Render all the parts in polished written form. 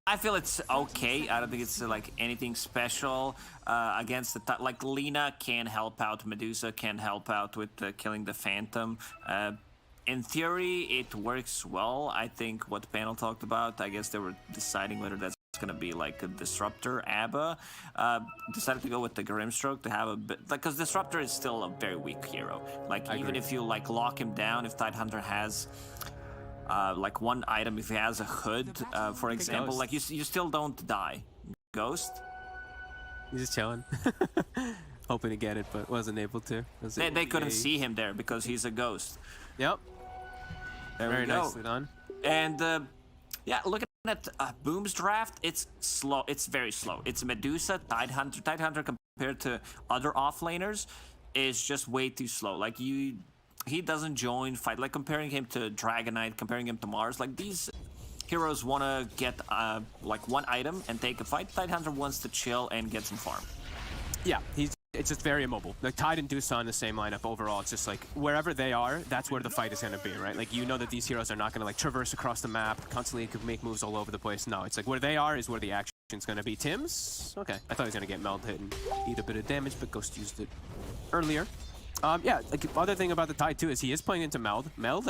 I feel it's okay. I don't think it's like anything special against the like Lina can help out, Medusa can help out with killing the Phantom. In theory, it works well. I think what panel talked about, I guess they were deciding whether that's gonna be like a Disruptor. ABBA decided to go with the Grimstroke to have a bit, like, because Disruptor is still a very weak hero. Like even if you like lock him down, if Tidehunter has like one item, if he has a hood, for example, like you still don't die. Ghost? He's just chilling. Hoping to get it, but wasn't able to. They couldn't see him there because he's a ghost. Yep. Very nicely done. And yeah, looking at Boom's draft, it's slow. It's very slow. It's Medusa, Tidehunter. Tidehunter compared to other offlaners is just way too slow. Like he doesn't join fight. Like comparing him to Dragonite, comparing him to Mars. Like these heroes want to get like one item and take a fight. Tidehunter wants to chill and get some farm. Yeah, it's just very immobile. Like Tide and Dusa on the same lineup overall. It's just like wherever they are, that's where the fight is going to be, right? Like you know that these heroes are not going to like traverse across the map, constantly could make moves all over the place. No, it's like where they are is where the action's going to be. Tim's? Okay, I thought he was going to get Meld hit and eat a bit of damage, but Ghost used it earlier. Yeah, like other thing about the Tide too is he is playing into Meld. Meld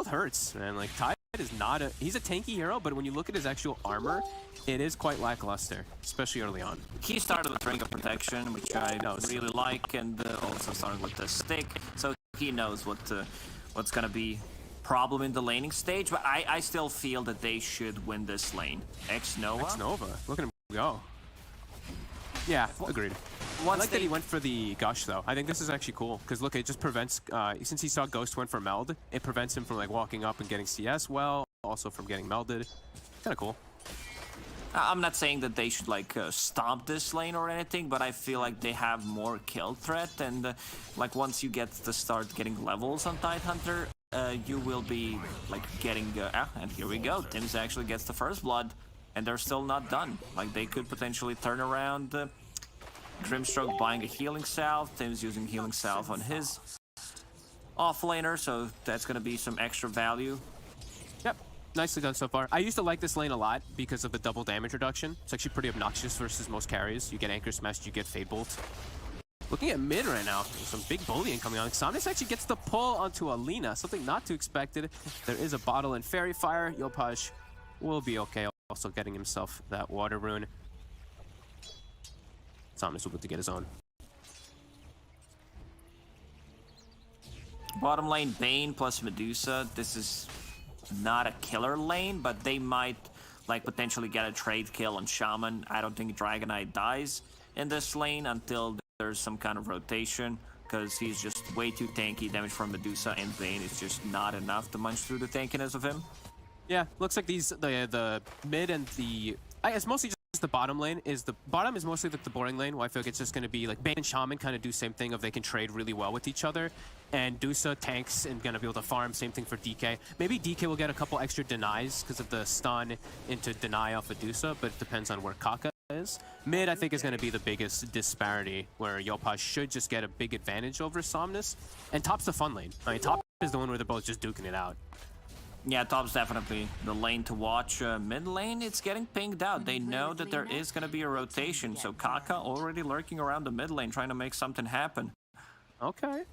hurts, and like Tide is not he's a tanky hero, but when you look at his actual armor, it is quite lackluster, especially early on. He started with Ring of Protection, which I really like, and also started with the stick, so he knows what's gonna be problem in the laning stage. But I still feel that they should win this lane. X-Nova, look at him go. Yeah, agreed. I like that he went for the Gush though. I think this is actually cool because look, it just prevents since he saw Ghost went for Meld, it prevents him from like walking up and getting CS well, also from getting melded. Kind of cool. I'm not saying that they should like stomp this lane or anything, but I feel like they have more kill threat, and like once you get to start getting levels on Tidehunter, you will be like getting and here we go. Tim's actually gets the first blood, and they're still not done. Like they could potentially turn around. Grimstroke buying a healing salve. Tim's using healing salve on his offlaner, so that's gonna be some extra value. Yep, nicely done so far. I used to like this lane a lot because of the double damage reduction. It's actually pretty obnoxious versus most carries. You get Anchor Smash, you get Fade Bolt. Looking at mid right now, there's some big bullying coming on. Somnus actually gets the pull onto Alina, something not too expected. There is a bottle and Fairy Fire. Yopaj will be okay, also getting himself that water rune. Somnus will get to get his own. Bottom lane, Bane plus Medusa. This is not a killer lane, but they might like potentially get a trade kill on Shaman. I don't think Dragonite dies in this lane until there's some kind of rotation, because he's just way too tanky. Damage from Medusa and Bane is just not enough to munch through the tankiness of him. Yeah, looks like the mid and the it's mostly just the bottom lane is mostly like the boring lane, where I feel like it's just going to be like Bane and Shaman kind of do same thing of they can trade really well with each other, and Dusa tanks and going to be able to farm. Same thing for DK. Maybe DK will get a couple extra denies because of the stun into deny off of Dusa, but it depends on where Kaka is. Mid, I think, is going to be the biggest disparity, where Yopaj should just get a big advantage over Somnus, and top's the fun lane. I mean, top is the one where they're both just duking it out. Yeah, top's definitely the lane to watch. Mid lane, it's getting pinged out. They know that there is going to be a rotation, so Kaka already lurking around the mid lane trying to make something happen. Okay.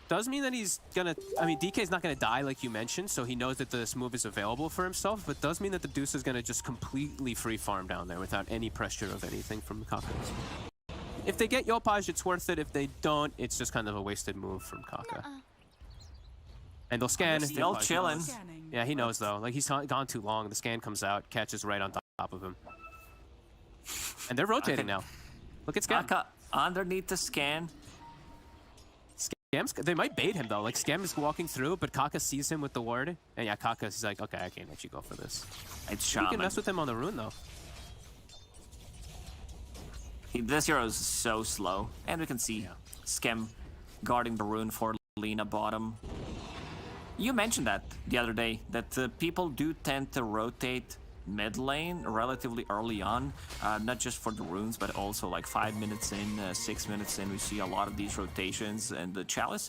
Does mean that he's gonna, I mean, DK's not gonna die like you mentioned, so he knows that this move is available for himself, but does mean that the Deuce is gonna just completely free farm down there without any pressure of anything from Kaka. If they get Yopaj, it's worth it. If they don't, it's just kind of a wasted move from Kaka. And they'll scan. Still chilling. Yeah, he knows though. Like he's gone too long. The scan comes out, catches right on top of him. And they're rotating now. Look at Scam. Kaka underneath the scan. They might bait him though. Like Scam is walking through, but Kaka sees him with the ward. And yeah, Kaka's like, okay, I can't let you go for this. It's Shaman. You can mess with him on the rune though. This hero is so slow. And we can see Scam guarding the rune for Lina bottom. You mentioned that the other day, that people do tend to rotate mid lane relatively early on, not just for the runes, but also like 5 minutes in, 6 minutes in, we see a lot of these rotations, and the Chalice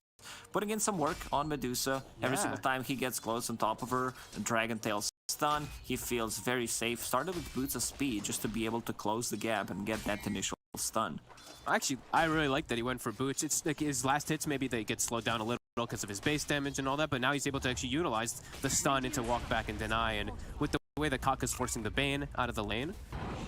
putting in some work on Medusa. Every single time he gets close on top of her, Dragon Tail stun, he feels very safe. Started with Boots of Speed just to be able to close the gap and get that initial stun. Actually, I really like that he went for Boots. It's like his last hits, maybe they get slowed down a little because of his base damage and all that, but now he's able to actually utilize the stun into walk back and deny, and with the way that Kaka's forcing the Bane out of the lane,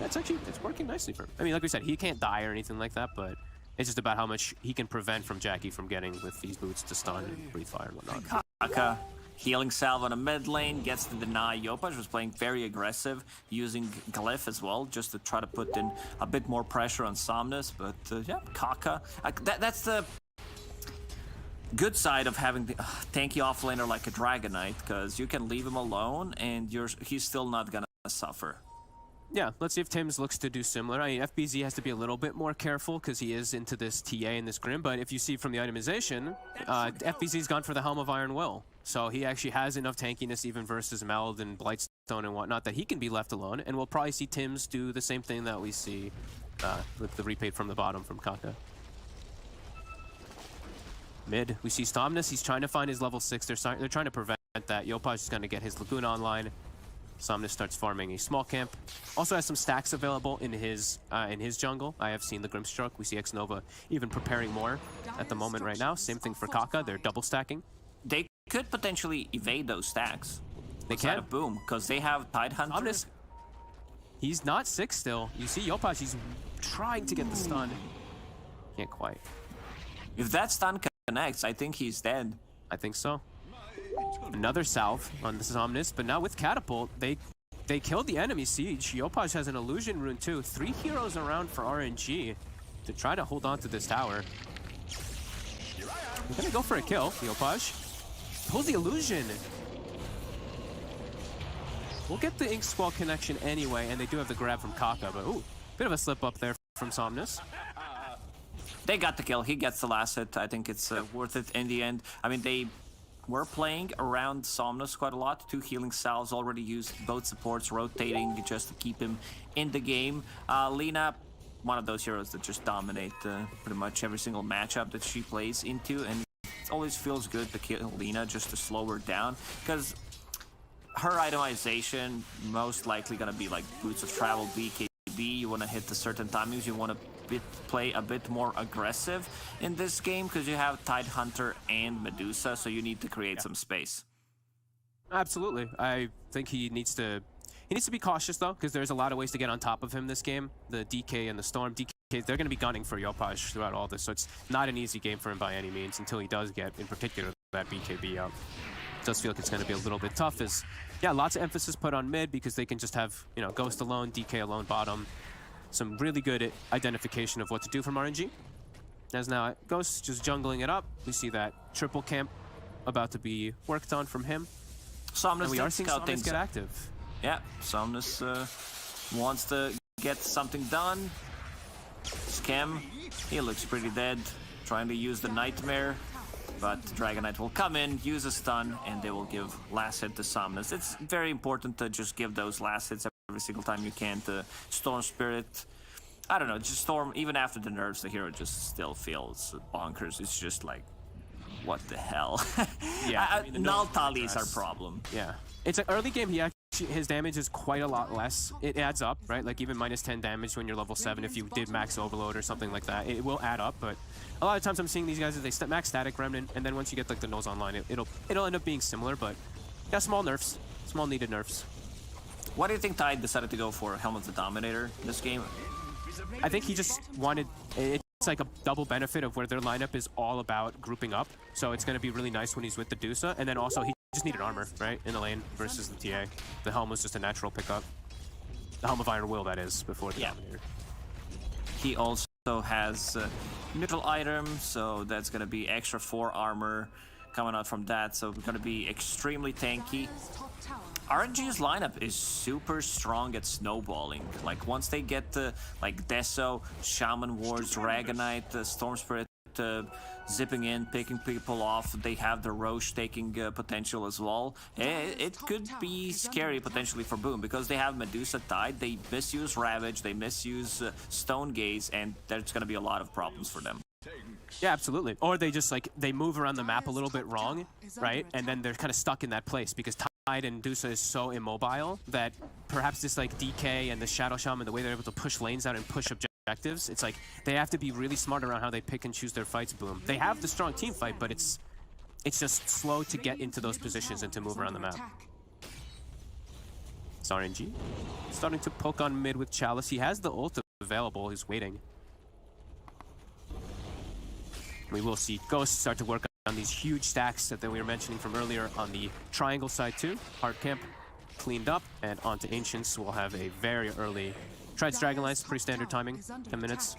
it's working nicely for him. I mean, like we said, he can't die or anything like that, but it's just about how much he can prevent from Jackie from getting with these boots to stun and breathe fire and whatnot. Kaka, healing salve on a mid lane, gets the deny. Yopaj was playing very aggressive, using Glyph as well, just to try to put in a bit more pressure on Somnus, but yeah, Kaka. That's the good side of having the tanky offlaner like a Dragon Knight, because you can leave him alone and he's still not gonna suffer. Yeah, let's see if Tims looks to do similar. I mean, FBZ has to be a little bit more careful because he is into this TA and this Grim, but if you see from the itemization, FBZ's gone for the Helm of Iron Will. So he actually has enough tankiness even versus Meld and Blightstone and whatnot that he can be left alone, and we'll probably see Tims do the same thing that we see with the repaid from the bottom from Kaka. Mid, we see Somnus, he's trying to find his level 6, they're trying to prevent that. Yopaj is going to get his Laguna online. Somnus starts farming a small camp. Also has some stacks available in his jungle. I have seen the Grimstroke. We see X-Nova even preparing more at the moment right now. Same thing for Kaka, they're double stacking. They could potentially evade those stacks. They can. Boom, because they have Tidehunter. Somnus, he's not 6 still. You see Yopaj, he's trying to get the stun. Can't quite. If that stun connects, I think he's dead. I think so. Another salve on the Somnus, but now with Catapult, they killed the enemy siege. Yopaj has an illusion rune too. 3 heroes around for RNG to try to hold on to this tower. They're gonna go for a kill. Yopaj pulls the illusion. We'll get the Ink Squall connection anyway, and they do have the grab from Kaka, but ooh, bit of a slip up there from Somnus. They got the kill. He gets the last hit. I think it's worth it in the end. I mean, they were playing around Somnus quite a lot. 2 healing salves already used, both supports rotating just to keep him in the game. Lina, one of those heroes that just dominate pretty much every single matchup that she plays into, and it always feels good to kill Lina just to slow her down, because her itemization most likely gonna be like Boots of Travel, BKB. You want to hit the certain timings. You want to play a bit more aggressive in this game because you have Tidehunter and Medusa, so you need to create some space. Absolutely. I think he needs to be cautious though, because there's a lot of ways to get on top of him this game. The DK and the Storm. DK, they're going to be gunning for Yopaj throughout all this, so it's not an easy game for him by any means until he does get, in particular, that BKB up. It does feel like it's going to be a little bit tough. Yeah, lots of emphasis put on mid because they can just have, you know, Ghost alone, DK alone bottom. Some really good identification of what to do from RNG. As now Ghost just jungling it up. We see that triple camp about to be worked on from him. Somnus, and we are seeing Somnus get active. Yeah, Somnus wants to get something done. Scam, he looks pretty dead. Trying to use the Nightmare. But Dragon Knight will come in, use a stun, and they will give last hit to Somnus. It's very important to just give those last hits every single time you can to Storm Spirit. I don't know, just Storm, even after the nerfs, the hero just still feels bonkers. It's just like, what the hell? Yeah, I mean, Null Tali's our problem. Yeah. It's an early game, his damage is quite a lot less. It adds up, right? Like even minus 10 damage when you're level 7, if you did max overload or something like that, it will add up, but a lot of times I'm seeing these guys, they max static remnant, and then once you get like the nose online, it'll end up being similar, but yeah, small nerfs, small needed nerfs. What do you think Tide decided to go for Helm of the Dominator this game? I think he just wanted, it's like a double benefit of where their lineup is all about grouping up, so it's going to be really nice when he's with the Dusa, and then also he just needed armor, right, in the lane versus the TA. The Helm was just a natural pickup. The Helm of Iron Will, that is, before the Dominator. He also has neutral item, so that's going to be extra 4 armor coming out from that, so we're going to be extremely tanky. RNG's lineup is super strong at snowballing. Like once they get to like Deso, Shaman Wards, Dragon Knight, Storm Spirit zipping in, picking people off, they have the Roche taking potential as well. It could be scary potentially for Boom because they have Medusa Tide, they misuse Ravage, they misuse Stone Gaze, and there's going to be a lot of problems for them. Yeah, absolutely. Or they just like, they move around the map a little bit wrong, right? And then they're kind of stuck in that place because Tide and Dusa is so immobile that perhaps this like DK and the Shadow Shaman, the way they're able to push lanes out and push objectives, it's like they have to be really smart around how they pick and choose their fights, Boom. They have the strong team fight, but it's just slow to get into those positions and to move around the map. It's RNG. Starting to poke on mid with Chalice. He has the ult available. He's waiting. We will see Ghost start to work on these huge stacks that we were mentioning from earlier on the triangle side too. Hard camp cleaned up, and onto Ancients. We'll have a very early Tride's Dragonlance, pretty standard timing, 10 minutes.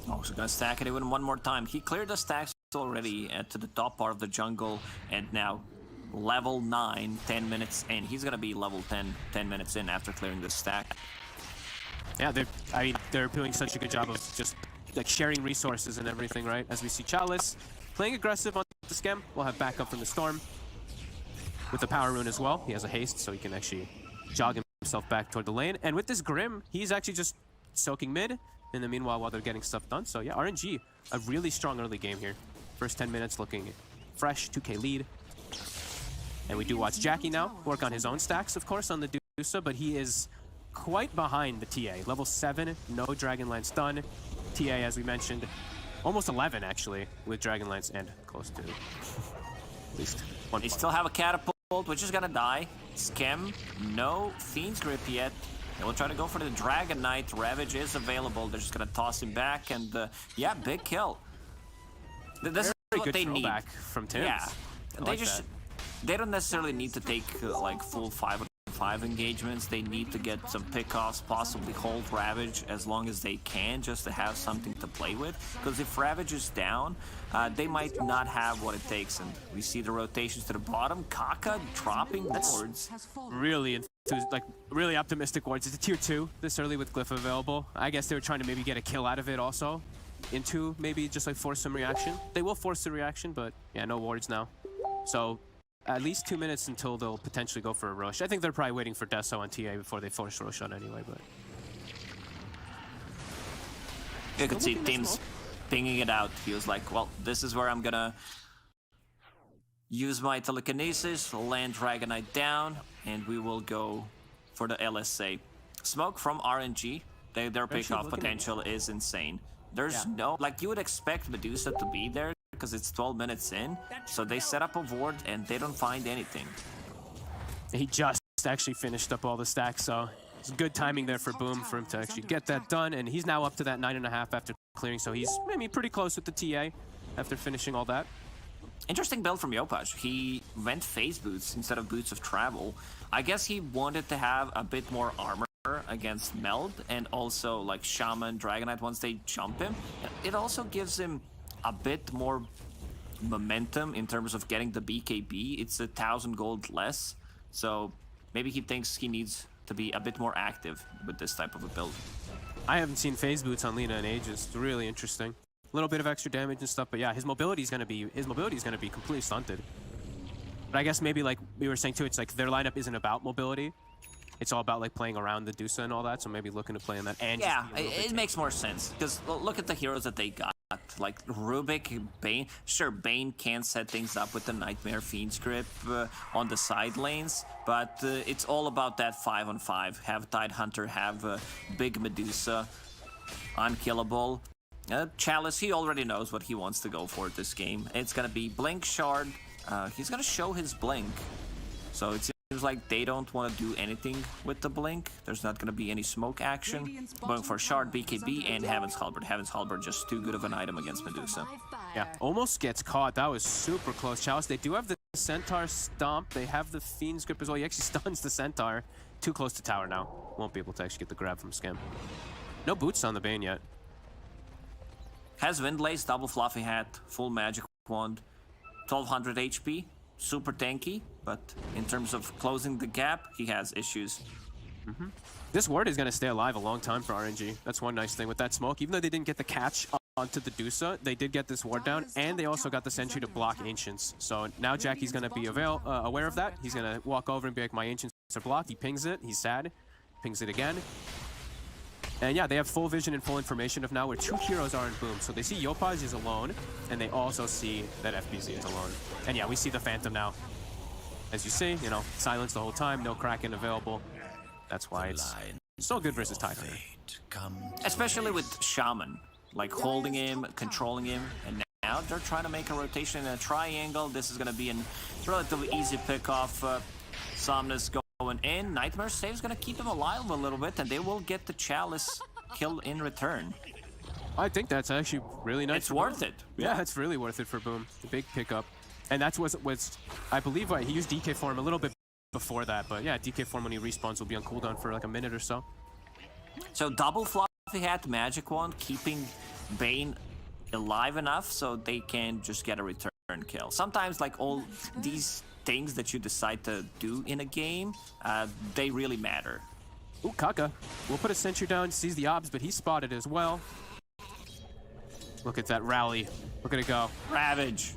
Oh, so gonna stack it even one more time. He cleared the stacks already to the top part of the jungle, and now level 9, 10 minutes in. He's gonna be level 10 minutes in after clearing the stack. Yeah, they're doing such a good job of just like sharing resources and everything, right? As we see Chalice playing aggressive on the Scam. We'll have backup from the Storm with the Power Rune as well. He has a haste, so he can actually jog himself back toward the lane. And with this Grim, he's actually just soaking mid in the meanwhile while they're getting stuff done. So yeah, RNG, a really strong early game here. First 10 minutes looking fresh, 2K lead. And we do watch Jackie now work on his own stacks, of course, on the Dusa, but he is quite behind the TA. Level 7, no Dragonlance done. TA, as we mentioned, almost 11 actually, with Dragonlance and close to at least 1. They still have a catapult, which is gonna die. Scam, no Fiend's Grip yet. They will try to go for the Dragon Knight. Ravage is available. They're just gonna toss him back, and yeah, big kill. This is what they need. From Tim. Yeah, they don't necessarily need to take like full 5-on-5 engagements. They need to get some pickoffs, possibly hold Ravage as long as they can, just to have something to play with. Because if Ravage is down, they might not have what it takes. And we see the rotations to the bottom. Kaka dropping wards. Really really optimistic wards. It's a tier 2 this early with Glyph available. I guess they were trying to maybe get a kill out of it also. Into maybe just like force some reaction. They will force the reaction, but yeah, no wards now. So at least 2 minutes until they'll potentially go for a rush. I think they're probably waiting for Deso on TA before they force Roshan anyway, but... You could see Tim's pinging it out. He was like, well, this is where I'm gonna use my telekinesis, land Dragon Knight down, and we will go for the LSA. Smoke from RNG, their pickoff potential is insane. There's no... Like, you would expect Medusa to be there, because it's 12 minutes in, so they set up a ward and they don't find anything. He just actually finished up all the stacks, so it's good timing there for Boom for him to actually get that done, and he's now up to that 9.5 after clearing, so he's maybe pretty close with the TA after finishing all that. Interesting build from Yopaj. He went phase boots instead of boots of travel. I guess he wanted to have a bit more armor against Meld, and also like Shaman, Dragon Knight once they jump him. It also gives him a bit more momentum in terms of getting the BKB. It's 1,000 gold less, so maybe he thinks he needs to be a bit more active with this type of a build. I haven't seen phase boots on Lina in ages. It's really interesting. A little bit of extra damage and stuff, but yeah, his mobility is gonna be completely stunted. But I guess maybe like we were saying too, it's like their lineup isn't about mobility. It's all about like playing around the Dusa and all that, so maybe looking to play in that. And yeah, it makes more sense because look at the heroes that they got. Like Rubik, Bane. Sure, Bane can set things up with the Nightmare Fiend's Grip on the side lanes, but it's all about that 5-on-5. Have Tidehunter, have Big Medusa, unkillable. Chalice, he already knows what he wants to go for this game. It's gonna be Blink Shard. He's gonna show his Blink, so it seems like they don't want to do anything with the Blink. There's not going to be any smoke action. Going for Shard, BKB, and Heaven's Halberd. Heaven's Halberd just too good of an item against Medusa. Yeah, almost gets caught. That was super close. Chalice, they do have the Centaur Stomp. They have the Fiend's Grip as well. He actually stuns the Centaur. Too close to tower now. Won't be able to actually get the grab from Scam. No boots on the Bane yet. Has Windlace, double fluffy hat, full magic wand, 1200 HP. Super tanky, but in terms of closing the gap, he has issues. This ward is going to stay alive a long time for RNG. That's one nice thing with that smoke. Even though they didn't get the catch onto the Dusa, they did get this ward down, and they also got the sentry to block Ancients. So now Jackie's going to be aware of that. He's going to walk over and be like, my Ancients are blocked. He pings it. He's sad. Pings it again. And yeah, they have full vision and full information of now where 2 heroes are in Boom. So they see Yopaj is alone, and they also see that FBZ is alone. And yeah, we see the Phantom now. As you see, you know, silence the whole time, no Kraken available. That's why it's so good versus Tidehunter. Especially with Shaman, like holding him, controlling him, and now they're trying to make a rotation in a triangle. This is going to be a relatively easy pick-off. Somnus going in. Nightmare Save's going to keep them alive a little bit, and they will get the Chalice kill in return. I think that's actually really nice. It's worth it. Yeah, it's really worth it for Boom. The big pickup. And that's what was, I believe, he used DK form a little bit before that, but yeah, DK form when he respawns will be on cooldown for like a minute or so. So double Fluffy Hat, Magic Wand, keeping Bane alive enough so they can just get a return kill. Sometimes like all these things that you decide to do in a game, they really matter. Ooh, Kaka. We'll put a sentry down, sees the obs, but he's spotted as well. Look at that rally. Look at it go. Ravage.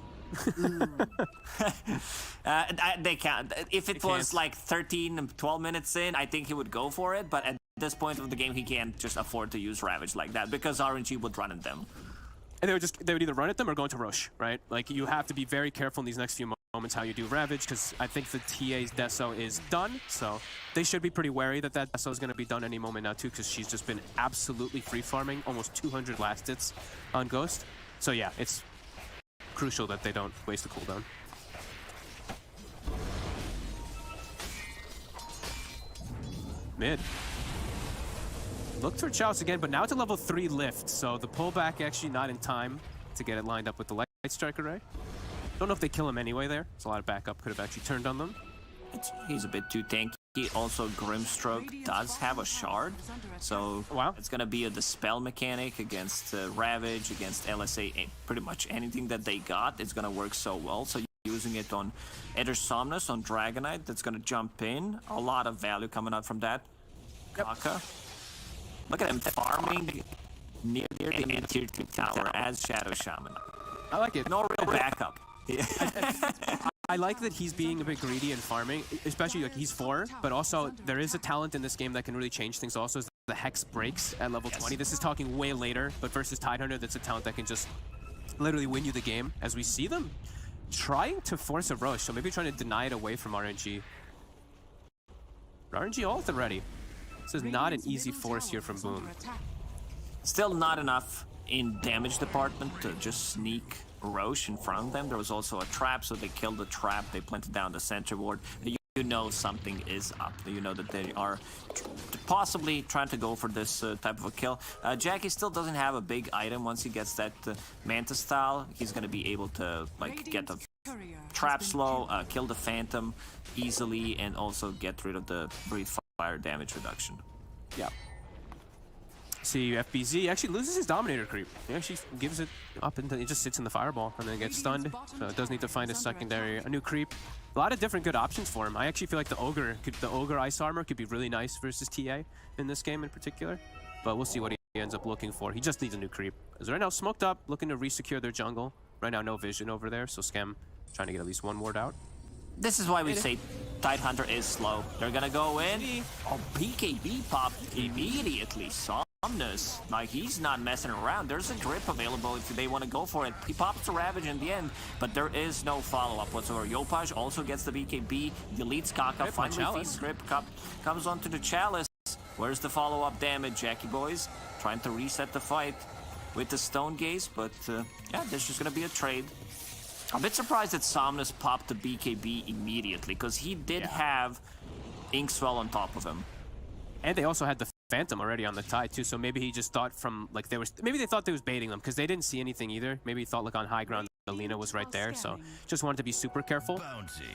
They can't. If it was like 13, 12 minutes in, I think he would go for it, but at this point of the game, he can't just afford to use Ravage like that because RNG would run at them. And they would either run at them or go into Roche, right? Like, you have to be very careful in these next few moments how you do Ravage, because I think the TA's Deso is done, so they should be pretty wary that that Deso is going to be done any moment now too, because she's just been absolutely free farming, almost 200 last hits on Ghost. So yeah, it's crucial that they don't waste the cooldown. Mid. Look for Chalice again, but now it's a level 3 lift, so the pullback actually not in time to get it lined up with the Light Strike Array. Don't know if they kill him anyway there. There's a lot of backup could have actually turned on them. He's a bit too tanky. Also, Grimstroke does have a shard, so wow. It's going to be a dispel mechanic against Ravage, against LSA, pretty much anything that they got. It's going to work so well. So using it on either Somnus, on Dragonite, that's going to jump in. A lot of value coming out from that. Yep. Kaka. Look at him farming near the end tier 2 tower as Shadow Shaman. I like it. No real backup. I like that he's being a bit greedy and farming, especially like he's 4, but also there is a talent in this game that can really change things also, is the Hex breaks at level 20. This is talking way later, but versus Tidehunter, that's a talent that can just literally win you the game, as we see them trying to force a Roche, so maybe trying to deny it away from RNG. RNG ult already. This is not an easy force here from Boom. Still not enough in damage department to just sneak Roche in front of them. There was also a trap, so they killed the trap. They planted down the center ward. You know something is up. You know that they are possibly trying to go for this type of a kill. Jackie still doesn't have a big item. Once he gets that Manta style, he's going to be able to like get the trap slow, kill the Phantom easily, and also get rid of the Breathe Fire damage reduction. Yeah. See, FBZ actually loses his Dominator creep. He actually gives it up and it just sits in the Fireball and then gets stunned. So it does need to find a secondary, a new creep. A lot of different good options for him. I actually feel like the Ogre Ice Armor could be really nice versus TA in this game in particular. But we'll see what he ends up looking for. He just needs a new creep. As right now, smoked up, looking to resecure their jungle. Right now, no vision over there, so Scam trying to get at least one ward out. This is why we say Tidehunter is slow. They're gonna go in. Oh, BKB popped immediately. Somnus, like he's not messing around. There's a grip available if they want to go for it. He pops the Ravage in the end, but there is no follow-up whatsoever. Yopaj also gets the BKB, deletes Kaka, finally feeds grip, comes onto the Chalice. Where's the follow-up damage, Jackie boys? Trying to reset the fight with the Stone Gaze, but yeah, there's just gonna be a trade. I'm a bit surprised that Somnus popped the BKB immediately, because he did have Inkswell on top of him. And they also had the Phantom already on the Tide too, so maybe he just thought from, like, maybe they thought they was baiting them, because they didn't see anything either. Maybe he thought, like, on high ground, Alina was right there, so just wanted to be super careful.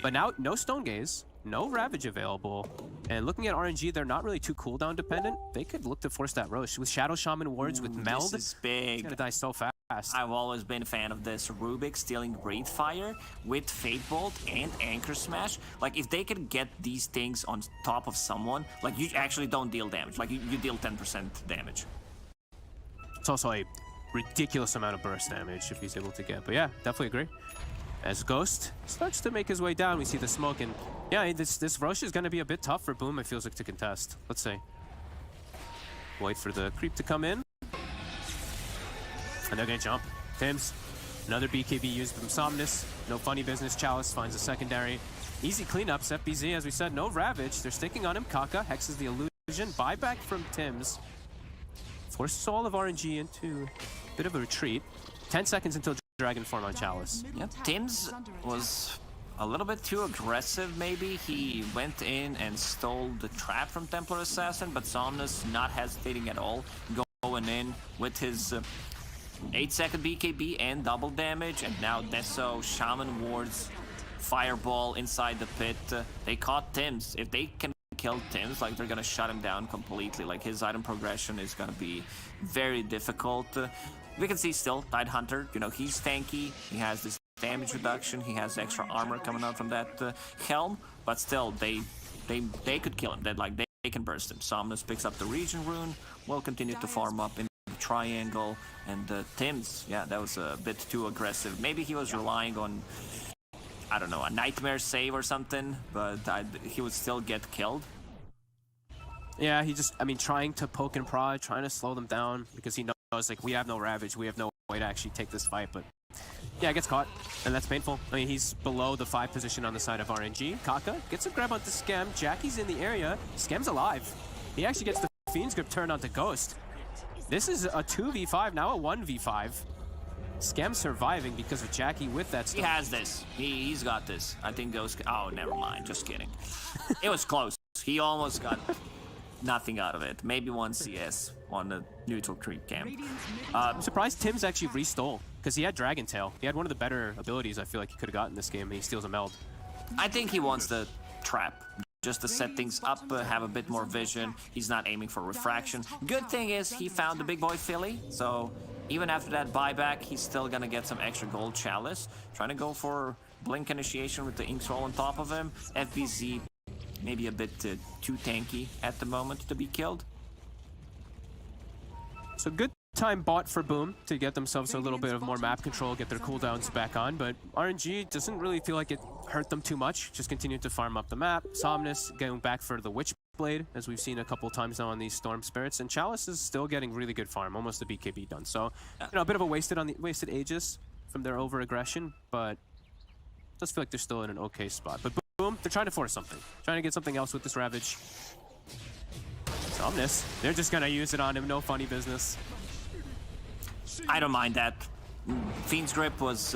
But now, no Stone Gaze, no Ravage available, and looking at RNG, they're not really too cooldown dependent. They could look to force that Roche. With Shadow Shaman wards, with Meld, this is big. It's gonna die so fast. I've always been a fan of this. Rubik stealing Breathe Fire with Fate Bolt and Anchor Smash. Like, if they could get these things on top of someone, like, you actually don't deal damage. Like, you deal 10% damage. It's also a ridiculous amount of burst damage if he's able to get. But yeah, definitely agree. As Ghost starts to make his way down, we see the smoke, and yeah, this Roche is going to be a bit tough for Boom, it feels like, to contest. Let's see. Wait for the creep to come in. And they're gonna jump. Tims, another BKB used from Somnus. No funny business. Chalice finds a secondary. Easy cleanups. FBZ, as we said, no Ravage. They're sticking on him. Kaka hexes the illusion. Buyback from Tims. Forces all of RNG into a bit of a retreat. 10 seconds until Dragon form on Chalice. Yeah, Tims was a little bit too aggressive, maybe. He went in and stole the trap from Templar Assassin, but Somnus not hesitating at all, going in with his 8-second BKB and double damage, and now Deso, Shaman Wards, Fireball inside the pit. They caught Tims. If they can kill Tims, like, they're gonna shut him down completely. Like, his item progression is gonna be very difficult. We can see still, Tidehunter, you know, he's tanky, he has this damage reduction, he has extra armor coming out from that helm, but still, they could kill him. They can burst him. Somnus picks up the Region Rune, will continue to farm up in the triangle, and Tims, yeah, that was a bit too aggressive. Maybe he was relying on, I don't know, a Nightmare save or something, but he would still get killed. Yeah, he just, I mean, trying to poke and prod, trying to slow them down, because he knows, like, we have no Ravage, we have no way to actually take this fight, but yeah, gets caught, and that's painful. I mean, he's below the 5 position on the side of RNG. Kaka gets a grab onto Scam. Jackie's in the area. Scam's alive. He actually gets the Fiend's Grip turned onto Ghost. This is a 2v5, now a 1v5. Scam surviving because of Jackie with that stuff. He has this. He's got this. I think Ghost... Oh, never mind. Just kidding. It was close. He almost got nothing out of it. Maybe one CS on the neutral creep camp. I'm surprised Tims actually restole, because he had Dragon Tail. He had one of the better abilities I feel like he could have gotten this game, and he steals a meld. I think he wants the trap, just to set things up, have a bit more vision. He's not aiming for refraction. Good thing is he found the big boy Philly, so even after that buyback, he's still gonna get some extra gold chalice. Trying to go for Blink Initiation with the Ink Scroll on top of him. FBZ maybe a bit too tanky at the moment to be killed. So good time bought for Boom to get themselves a little bit of more map control, get their cooldowns back on, but RNG doesn't really feel like it hurt them too much. Just continue to farm up the map. Somnus going back for the Witchblade, as we've seen a couple times now on these Storm Spirits, and Chalice is still getting really good farm, almost a BKB done. So, you know, a bit of a wasted Aegis from their over-aggression, but it does feel like they're still in an okay spot. But Boom, they're trying to force something. Trying to get something else with this Ravage. Somnus, they're just gonna use it on him, no funny business. I don't mind that. Fiend's Grip was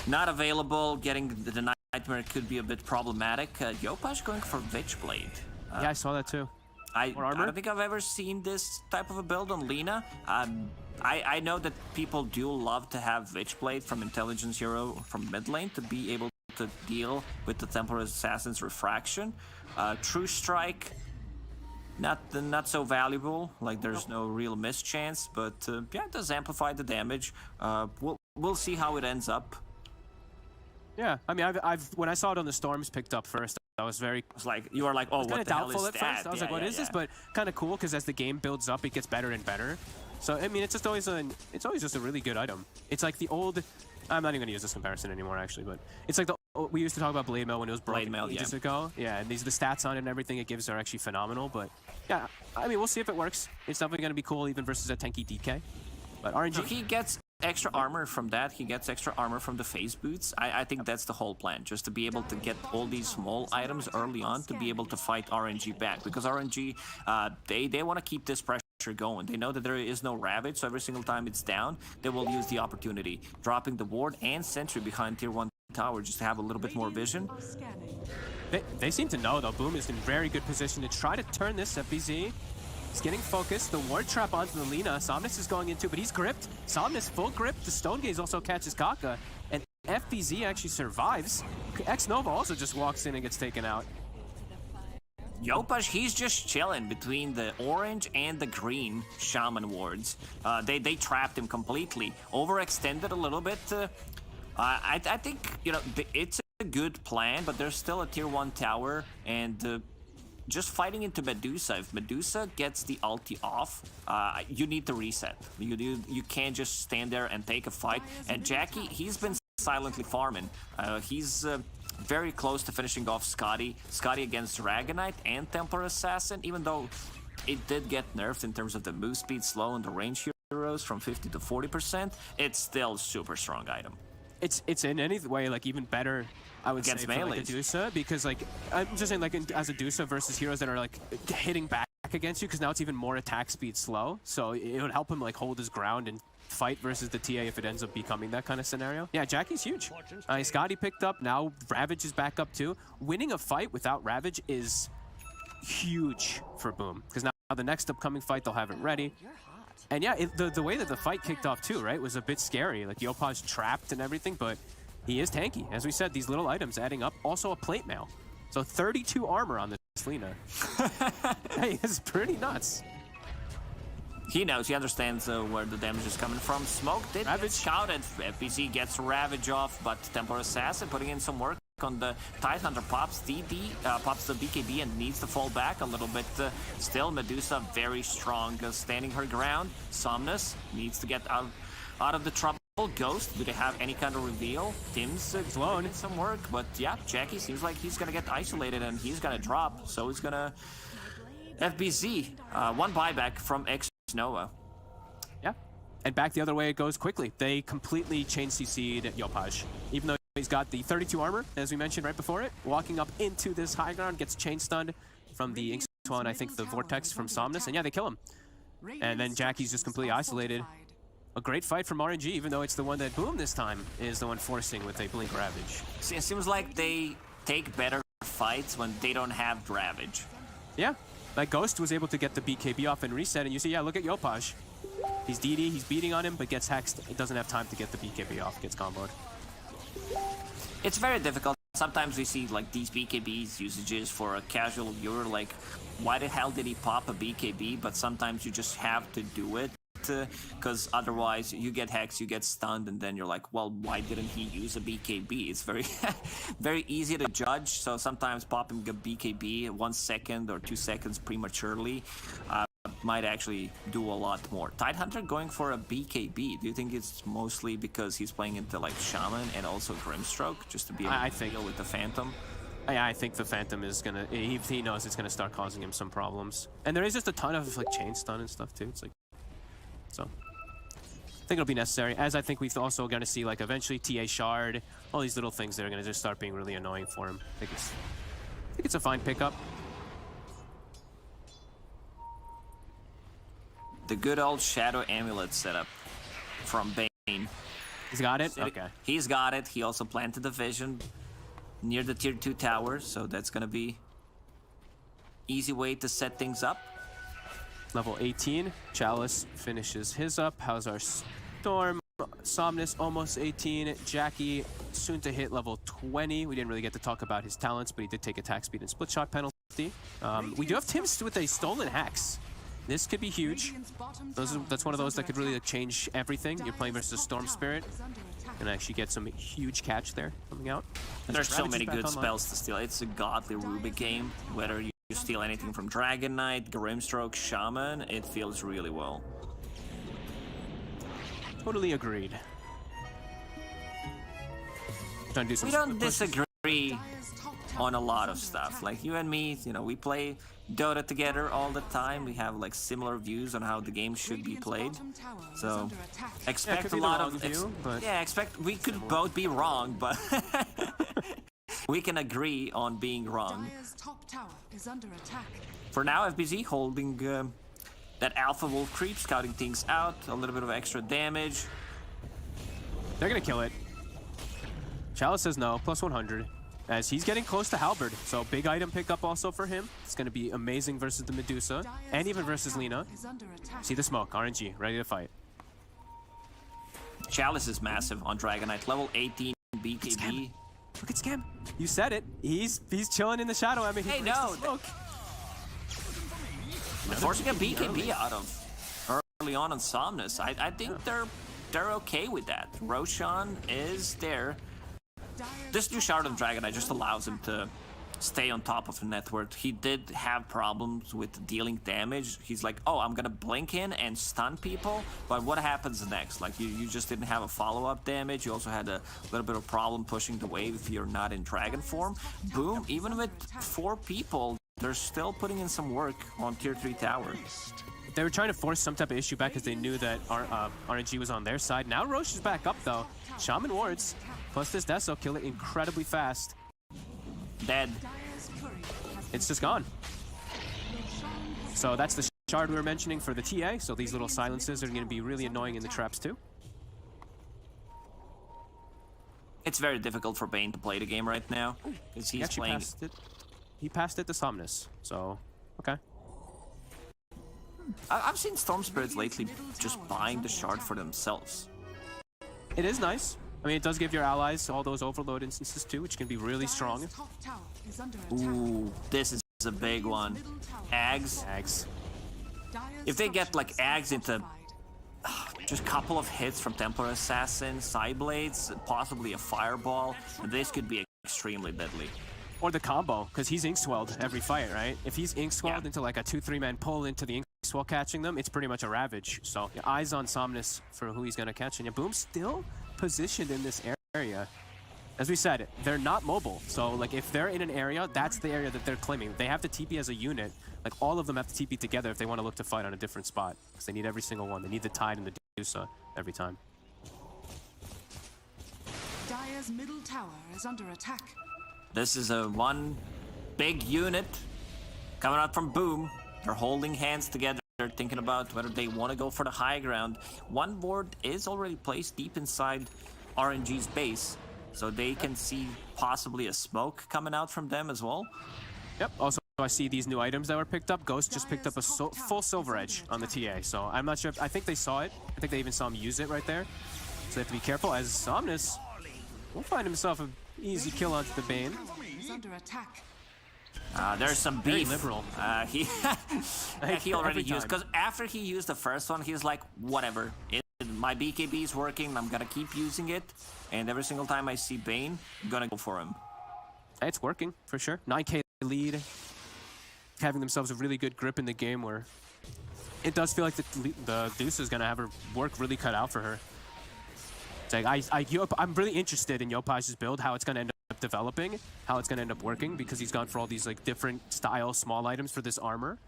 not available. Getting the Nightmare could be a bit problematic. Yopaj going for Witchblade. Yeah, I saw that too. I don't think I've ever seen this type of a build on Lina. I know that people do love to have Witchblade from Intelligence Hero from mid lane to be able to deal with the Templar Assassin's refraction. True Strike, not so valuable. Like, there's no real mischance, but yeah, it does amplify the damage. We'll see how it ends up. Yeah, I mean, when I saw it on the Storms picked up first, I was very... It's like, you are like, oh, what the hell is that? Kind of doubtful at first. I was like, what is this? But kind of cool, because as the game builds up, it gets better and better. So, I mean, it's always just a really good item. It's like the old... I'm not even going to use this comparison anymore, actually, but it's like we used to talk about Blade Mail when it was broken ages ago. Yeah, and the stats on it and everything it gives are actually phenomenal, but yeah, I mean, we'll see if it works. It's definitely going to be cool, even versus a tanky DK. But RNG... So he gets extra armor from that. He gets extra armor from the phase boots. I think that's the whole plan, just to be able to get all these small items early on to be able to fight RNG back, because RNG, they want to keep this pressure going. They know that there is no Ravage, so every single time it's down, they will use the opportunity, dropping the ward and sentry behind tier 1 tower just to have a little bit more vision. They seem to know, though. Boom is in very good position to try to turn this FBZ. He's getting focused. The ward trap onto the Lina. Somnus is going into, but he's gripped. Somnus full grip. The Stone Gaze also catches Kaka, and FBZ actually survives. X-Nova also just walks in and gets taken out. Yopaj, he's just chilling between the orange and the green Shaman wards. They trapped him completely. Overextended a little bit. I think, you know, it's a good plan, but there's still a tier 1 tower, and just fighting into Medusa. If Medusa gets the ulti off, you need to reset. You can't just stand there and take a fight. And Jackie, he's been silently farming. He's very close to finishing off Scotty. Scotty against Dragonite and Templar Assassin, even though it did get nerfed in terms of the move speed slow and the range heroes from 50 to 40%, it's still super strong item. It's in any way like even better, I would Against say, for like a Dusa, because like I'm just saying like as a Dusa versus heroes that are like hitting back against you, because now it's even more attack speed slow, so it would help him like hold his ground and fight versus the TA if it ends up becoming that kind of scenario. Yeah, Jackie's huge. Scotty picked up, now Ravage is back up too. Winning a fight without Ravage is huge for Boom, because now the next upcoming fight they'll have it ready. And yeah, the way that the fight kicked off too, right, was a bit scary. Like Yopaj's trapped and everything, but he is tanky. As we said, these little items adding up. Also a plate mail. So 32 armor on this Lina. Hey, it's pretty nuts. He knows, he understands where the damage is coming from. Smoke did get scouted. FBC gets Ravage off, but Templar Assassin putting in some work on the Tidehunter. Pops DD, pops the BKB and needs to fall back a little bit. Still, Medusa very strong, standing her ground. Somnus needs to get out of the trouble. Ghost, do they have any kind of reveal? Tim's doing some work, but yeah, Jackie seems like he's gonna get isolated and he's gonna drop, so he's gonna... FBZ, one buyback from Nova. Yeah, and back the other way it goes quickly. They completely chain CC'd Yopaj. Even though he's got the 32 armor, as we mentioned right before it, walking up into this high ground, gets chain stunned from the Inkswan, I think the Vortex from Somnus, and yeah, they kill him. And then Jackie's just completely isolated. A great fight from RNG, even though it's the one that Boom this time is the one forcing with a Blink Ravage. See, it seems like they take better fights when they don't have Ravage. Yeah. Like Ghost was able to get the BKB off and reset, and you see, yeah, look at Yopaj. He's DD, he's beating on him, but gets hexed. It doesn't have time to get the BKB off, gets comboed. It's very difficult. Sometimes we see like these BKBs usages for a casual viewer, like, why the hell did he pop a BKB? But sometimes you just have to do it, because otherwise you get hexed, you get stunned, and then you're like, well, why didn't he use a BKB? It's very very easy to judge, so sometimes popping a BKB 1 second or 2 seconds prematurely might actually do a lot more. Tidehunter going for a BKB, do you think it's mostly because he's playing into like Shaman and also Grimstroke, just to be able to deal with the Phantom? I think the Phantom is gonna, he knows it's gonna start causing him some problems. And there is just a ton of like chain stun and stuff too. It's like, so I think it'll be necessary, as I think we've also going to see like eventually TA Shard, all these little things that are going to just start being really annoying for him. I think it's a fine pickup. The good old Shadow Amulet setup from Bane. He's got it? Okay. He's got it. He also planted the vision near the tier 2 tower, so that's going to be easy way to set things up. Level 18, Chalice finishes his up. How's our Storm? Somnus almost 18. Jackie soon to hit level 20. We didn't really get to talk about his talents, but he did take attack speed and split shot penalty. We do have Tim's with a stolen hex. This could be huge. That's one of those that could really like, change everything. You're playing versus Storm Spirit and actually get some huge catch there coming out. There's so many good spells to steal. It's a godly Rubik game, whether you steal anything from Dragon Knight, Grimstroke, Shaman, it feels really well. Totally agreed. Trying to do some we don't disagree on a lot of stuff. Like you and me, you know, we play Dota together all the time. We have like similar views on how the game should be played. So expect a lot of expect we could both be wrong, but we can agree on being wrong. For now, FBZ holding that Alpha Wolf creep, scouting things out, a little bit of extra damage. They're gonna kill it. Chalice says no, plus 100. As he's getting close to Halberd, so big item pickup also for him. It's gonna be amazing versus the Medusa, and even versus Lina. See the smoke, RNG, ready to fight. Chalice is massive on Dragon Knight, level 18 BKB. Look at Scam. You said it. He's chilling in the shadow. I mean, hey, no. Forcing a BKB out of early on Somnus. I think they're okay with that. Roshan is there. This new Shard of Dragon Knight just allows him to stay on top of the network. He did have problems with dealing damage. He's like, oh, I'm gonna blink in and stun people, but what happens next? Like, you just didn't have a follow-up damage. You also had a little bit of problem pushing the wave if you're not in dragon form. Boom, even with 4 people, they're still putting in some work on tier 3 tower. They were trying to force some type of issue back because they knew that RNG was on their side. Now Roche is back up though. Shaman wards plus this Deso kill it incredibly fast. Dead. It's just gone. So that's the shard we were mentioning for the TA. So these little silences are going to be really annoying in the traps too. It's very difficult for Bane to play the game right now because he's playing. He passed it to Somnus. So okay. I've seen Storm Spirits lately just buying the shard for themselves. It is nice. I mean, it does give your allies all those overload instances too, which can be really strong. Ooh, this is a big one. Ags. Ags. If they get like Ags into just a couple of hits from Templar Assassin, Side Blades, possibly a Fireball, this could be extremely deadly. Or the combo, because he's ink swelled every fight, right? If he's ink swelled into like a 2-3 man pull into the ink swell catching them, it's pretty much a ravage. So yeah, eyes on Somnus for who he's gonna catch. And yeah, Boom's still positioned in this area. As we said, they're not mobile. So like if they're in an area, that's the area that they're claiming. They have to TP as a unit. Like all of them have to TP together if they want to look to fight on a different spot. Because they need every single one. They need the Tide and the Dusa every time. Dire's middle tower is under attack. This is a one big unit coming out from Boom. They're holding hands together. They're thinking about whether they want to go for the high ground. One ward is already placed deep inside RNG's base, so they can see possibly a smoke coming out from them as well. Yep. Also, I see these new items that were picked up. Ghost just picked up a full Silver Edge on the TA, so I'm not sure. I think they saw it. I think they even saw him use it right there. So they have to be careful as Somnus will find himself an easy kill onto the Bane. There's some beef. Very liberal. He already used, because after he used the first one, he's like, whatever. My BKB is working, I'm gonna keep using it. And every single time I see Bane, I'm gonna go for him. It's working, for sure. 9k lead. Having themselves a really good grip in the game where it does feel like the Deuce is gonna have her work really cut out for her. It's like, I'm really interested in Yopaj's build, how it's gonna end up developing, how it's gonna end up working, because he's gone for all these like different style small items for this armor.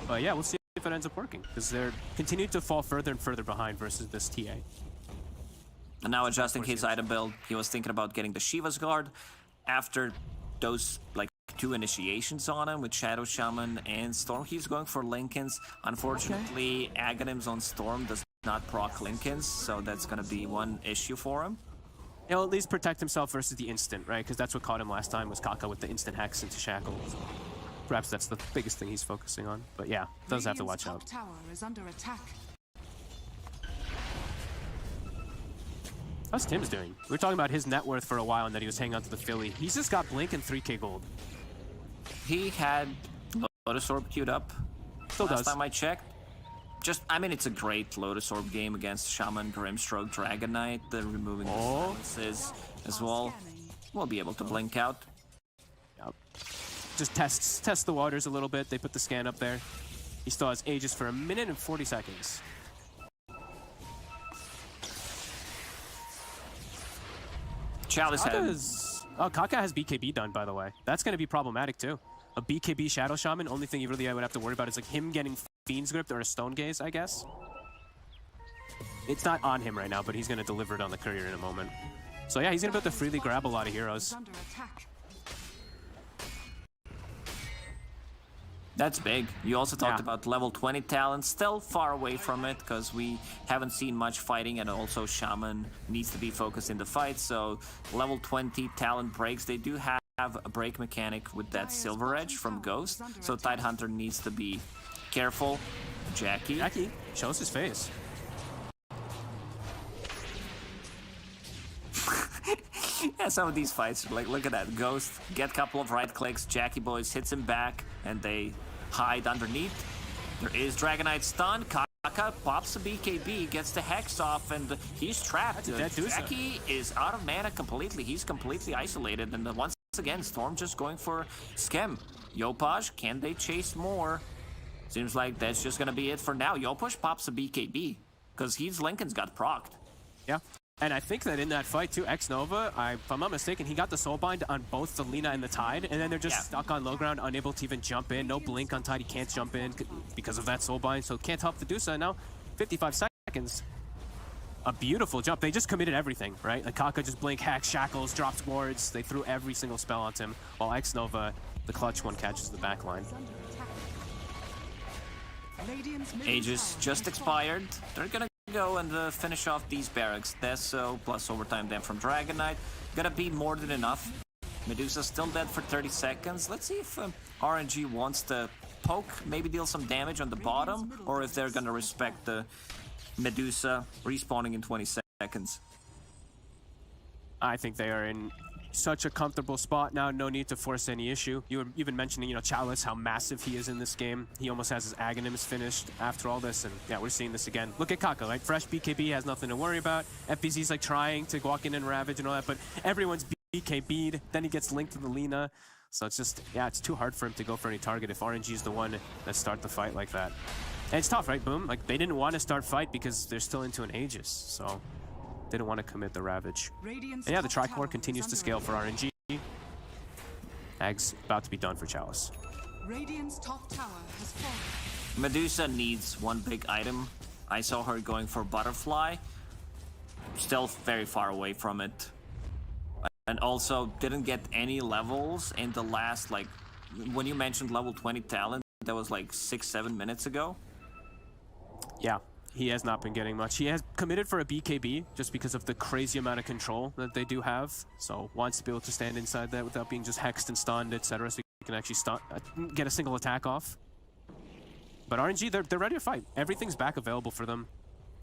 But yeah, we'll see if it ends up working, because they're continuing to fall further and further behind versus this TA. And now adjusting his item build, he was thinking about getting the Shiva's Guard after those like 2 initiations on him with Shadow Shaman and Storm. He's going for Linken's. Unfortunately, Aghanims on Storm does not proc Linken's, so that's gonna be one issue for him. He'll at least protect himself versus the instant, right? Because that's what caught him last time, was Kaka with the instant hex into Shackle. Perhaps that's the biggest thing he's focusing on. But yeah, does have to watch out. Tower is under attack. How's Tim's doing? We were talking about his net worth for a while and that he was hanging on to the Philly. He's just got Blink and 3k gold. He had Lotus Orb queued up. Still does. Last time I checked. Just, I mean, it's a great Lotus Orb game against Shaman, Grimstroke, Dragon Knight. They're removing the silences as well. We'll be able to blink out. Yep. Just test the waters a little bit. They put the scan up there. He still has Aegis for 1 minute and 40 seconds. Chalice has... Oh, Kaka has BKB done, by the way. That's going to be problematic, too. A BKB Shadow Shaman, only thing you really would have to worry about is like him getting Fiend's Grip or a Stone Gaze, I guess. It's not on him right now, but he's going to deliver it on the courier in a moment. So yeah, he's going to be able to freely grab a lot of heroes. That's big. You also talked about level 20 talent. Still far away from it because we haven't seen much fighting, and also Shaman needs to be focused in the fight. So level 20 talent breaks. They do have a break mechanic with that Silver Edge from Ghost. So Tidehunter needs to be careful. Jackie shows his face. Yeah, some of these fights, like, look at that. Ghost, get a couple of right clicks, Jackie Boys hits him back, and they hide underneath. There is Dragon Knight stun. Kaka pops a BKB, gets the Hex off, and he's trapped. Jackie is out of mana completely. He's completely isolated, and once again, Storm just going for Schem. Yopaj, can they chase more? Seems like that's just gonna be it for now. Yopaj pops a BKB, because Linken's got procced. Yeah. And I think that in that fight too, X-Nova, if I'm not mistaken, he got the Soulbind on both the Lina and the Tide, and then they're just stuck on low ground, unable to even jump in. No blink on Tide, he can't jump in because of that Soulbind, so can't help the Medusa. And now, 55 seconds. A beautiful jump. They just committed everything, right? Like Kaka just blink, hack, shackles, dropped wards. They threw every single spell onto him, while X-Nova, the clutch one, catches the back line. Aegis just expired. They're gonna go and finish off these barracks. Deso plus overtime then from Dragon Knight. Gonna be more than enough. Medusa still dead for 30 seconds. Let's see if RNG wants to poke, maybe deal some damage on the bottom, or if they're gonna respect the Medusa respawning in 20 seconds. I think they are in such a comfortable spot now, no need to force any issue. You were even mentioning, Chalice, how massive he is in this game. He almost has his Aghanims finished after all this, and yeah, we're seeing this again. Look at Kaka, like fresh BKB, has nothing to worry about. FBZ's like trying to walk in and ravage and all that, but everyone's BKB'd, then he gets linked to the Lina. So it's just, yeah, it's too hard for him to go for any target if RNG is the one that start the fight like that. And it's tough, right, Boom? Like, they didn't want to start fight because they're still into an Aegis, so didn't want to commit the Ravage. And yeah, the Tricore continues to scale for RNG. Ag's about to be done for Chalice. Radiant's top tower has fallen. Medusa needs one big item. I saw her going for Butterfly. Still very far away from it. And also didn't get any levels in the last, like, when you mentioned level 20 talent, that was like 6-7 minutes ago. Yeah, he has not been getting much. He has committed for a BKB just because of the crazy amount of control that they do have. So wants to be able to stand inside that without being just hexed and stunned, etc. So he can actually get a single attack off. But RNG, they're ready to fight. Everything's back available for them,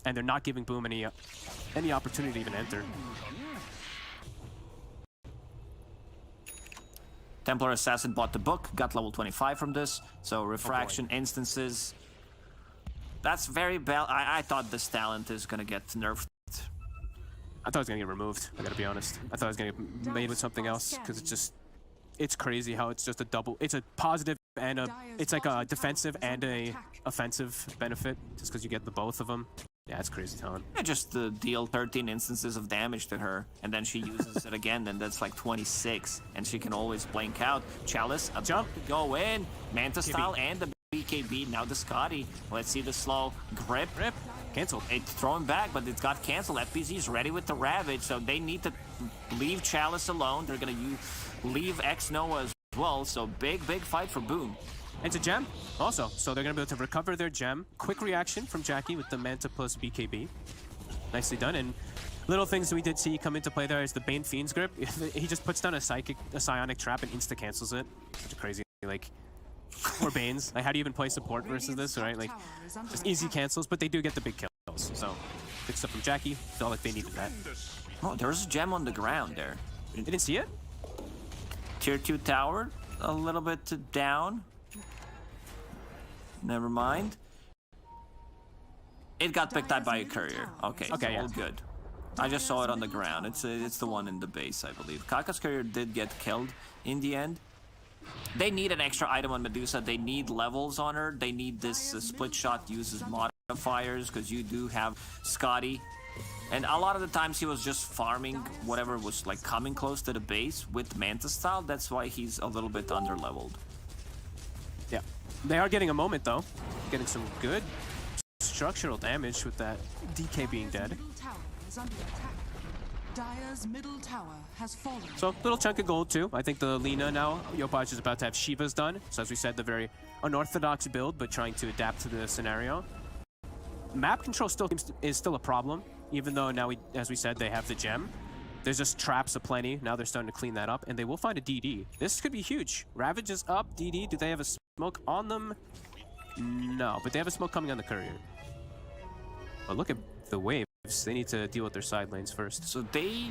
and they're not giving Boom any opportunity to even enter. Templar Assassin bought the book, got level 25 from this. So refraction instances. That's very bad. I thought this talent is gonna get nerfed. I thought it was gonna get removed, I gotta be honest. I thought it was gonna get made with something else, because it's crazy how it's just a double, it's a positive and it's like a defensive and a offensive benefit, just because you get the both of them. Yeah, it's crazy talent. Yeah, just deal 13 instances of damage to her, and then she uses it again, and that's like 26, and she can always blink out. Chalice, a jump to go in, Manta style, and the BKB, now the Scotty. Let's see the slow grip. Cancelled. It's thrown back, but it's got canceled. FPZ is ready with the Ravage, so they need to leave Chalice alone. They're gonna leave X-Noah as well, so big fight for Boom. It's a gem also, so they're gonna be able to recover their gem. Quick reaction from Jackie with the Manta plus BKB. Nicely done. And little things we did see come into play there is the Bane Fiend's grip. He just puts down a psionic trap and insta cancels it. Such a crazy, like, or Banes. Like, how do you even play support versus this, right? Like, just easy cancels, but they do get the big kills. So good stuff from Jackie. Felt like they needed that. Oh, there's a gem on the ground there. You didn't see it? Tier 2 tower, a little bit down. Never mind. It got picked up by a courier. Okay, so yeah. all good. I just saw it on the ground. It's the one in the base, I believe. Kaka's courier did get killed in the end. They need an extra item on Medusa. They need levels on her. They need this split shot uses modifiers, because you do have Scotty. And a lot of the times he was just farming whatever was like coming close to the base with Manta style. That's why he's a little bit under-leveled. Yeah. They are getting a moment, though. Getting some good structural damage with that DK being dead. Dire's middle tower has fallen. So, little chunk of gold, too. I think the Lina now, Yopaj is about to have Shivas done. So, as we said, the very unorthodox build, but trying to adapt to the scenario. Map control is still a problem, even though now, as we said, they have the gem. There's just traps aplenty. Now they're starting to clean that up, and they will find a DD. This could be huge. Ravage is up. DD, do they have a smoke on them? No, but they have a smoke coming on the courier. But look at the waves. They need to deal with their side lanes first. So they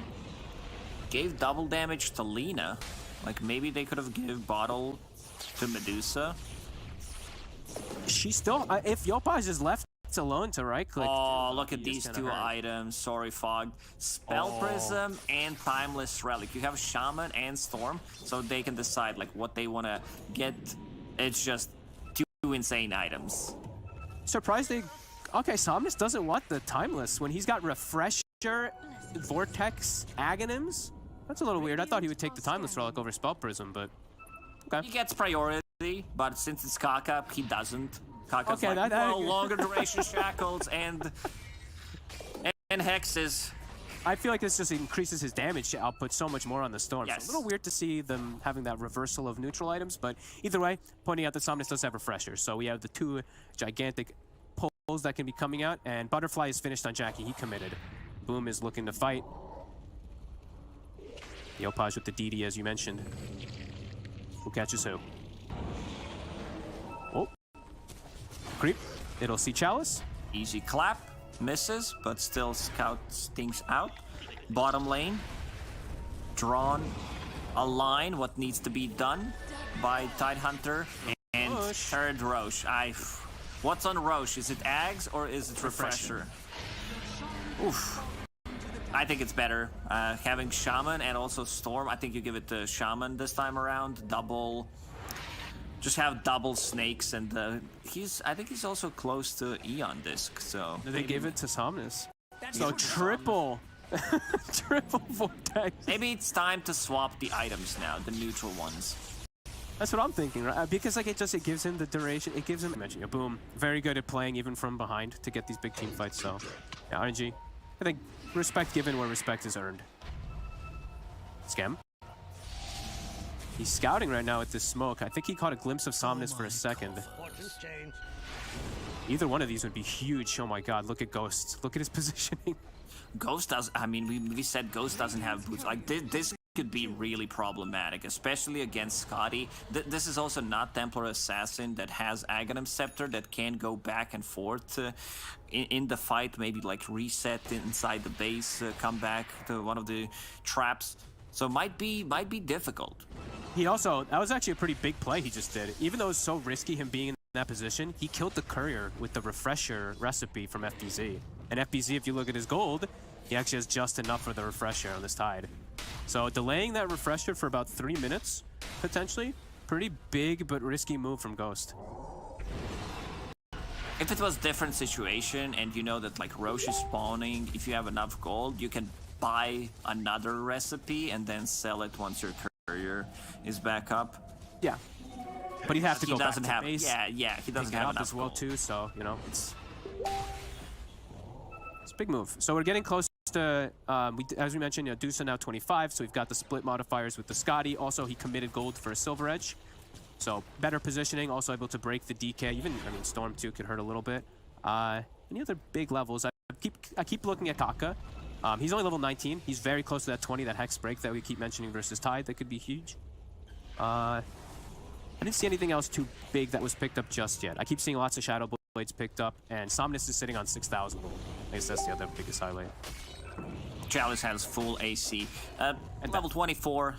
gave double damage to Lina. Like, maybe they could have given bottle to Medusa. She still, if Yopaj is left alone to right click. Oh, look at these two items. Sorry, Fogged. Spell Prism and Timeless Relic. You have Shaman and Storm, so they can decide like what they want to get. It's just two insane items. Surprised they... Okay, Somnus doesn't want the Timeless when he's got Refresh Refresher, Vortex, Aghanims? That's a little weird. I thought he would take the Timeless Relic over Spell Prism, but okay. He gets priority, but since it's Kaka, he doesn't. Kaka's Okay, like, well, longer duration shackles and hexes. I feel like this just increases his damage output so much more on the Storm. Yes. So a little weird to see them having that reversal of neutral items, but either way, pointing out that Somnus does have Refresher. So we have the two gigantic pulls that can be coming out, and Butterfly is finished on Jackie. He committed. Boom is looking to fight. Yopaj with the DD, as you mentioned. Who catches who? Oh. Creep. It'll see Chalice. Easy clap. Misses, but still scouts things out. Bottom lane. Drawn a line, what needs to be done by Tidehunter. And third Roche. What's on Roche? Is it Ags or is it Refresher? Oof. I think it's better. Having Shaman and also Storm. I think you give it to Shaman this time around. Double. Just have double snakes, and I think he's also close to Eon Disc, so... They gave it to Somnus. So triple. Triple Vortex. Maybe it's time to swap the items now, the neutral ones. That's what I'm thinking, right? Because like it gives him the duration. It gives him... Boom. Very good at playing even from behind to get these big team fights, so... Yeah, RNG. I think respect given where respect is earned. Scam. He's scouting right now with this smoke. I think he caught a glimpse of Somnus for a second. Either one of these would be huge. Oh my god, look at Ghost. Look at his positioning. Ghost does... I mean, we said Ghost doesn't have boots. Like, this could be really problematic, especially against Scotty. This is also not Templar Assassin that has Aghanim Scepter that can go back and forth in the fight. Maybe, like, reset inside the base, come back to one of the traps. So might be difficult. He also, that was actually a pretty big play he just did. Even though it was so risky him being in that position, he killed the Courier with the Refresher recipe from FBZ. And FBZ, if you look at his gold, he actually has just enough for the Refresher on this Tide. So delaying that Refresher for about 3 minutes, potentially, pretty big but risky move from Ghost. If it was a different situation and you know that like Roche is spawning, if you have enough gold, you can buy another recipe and then sell it once your Courier is back up. Yeah, but he'd have to go back to base. Yeah, he doesn't have enough as well gold. too. So you know, it's a big move. So we're getting close to, as we mentioned, Dusa now 25. So we've got the split modifiers with the Scotty. Also, he committed gold for a Silver Edge. So better positioning. Also able to break the DK. Even Storm 2 could hurt a little bit. Any other big levels? I keep looking at Kaka. He's only level 19. He's very close to that 20, that Hex break that we keep mentioning versus Tide. That could be huge. I didn't see anything else too big that was picked up just yet. I keep seeing lots of Shadow Blades picked up, and Somnus is sitting on 6,000. I guess that's the other biggest highlight. Chalice has full AC. And level 24,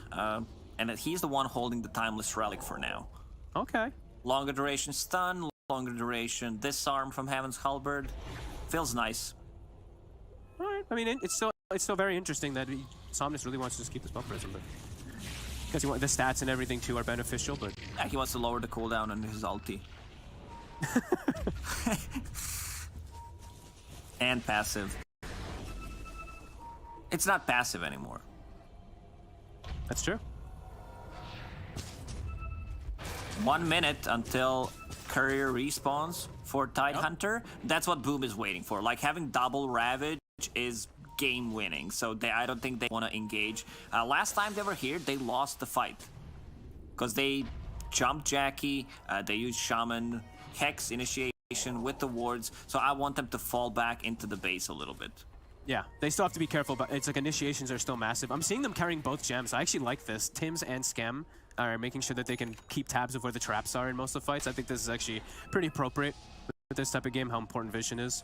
and he's the one holding the Timeless Relic for now. Okay. Longer Duration stun, longer duration disarm from Heaven's Halberd. Feels nice. All right. I mean, it's still very interesting that Somnus really wants to just keep the Spell Prism, but because the stats and everything too are beneficial. But yeah, he wants to lower the cooldown on his ulti. And passive. It's not passive anymore. That's true. 1 minute until Courier respawns for Tidehunter. That's what Boom is waiting for. Like having double Ravage is game winning, so I don't think they want to engage. Last time they were here, they lost the fight because they jumped Jackie. They used Shaman Hex initiation with the wards, so I want them to fall back into the base a little bit. Yeah, they still have to be careful, but it's like initiations are still massive. I'm seeing them carrying both gems. I actually like this. Tims and Scam are making sure that they can keep tabs of where the traps are in most of the fights. I think this is actually pretty appropriate with this type of game, how important vision is.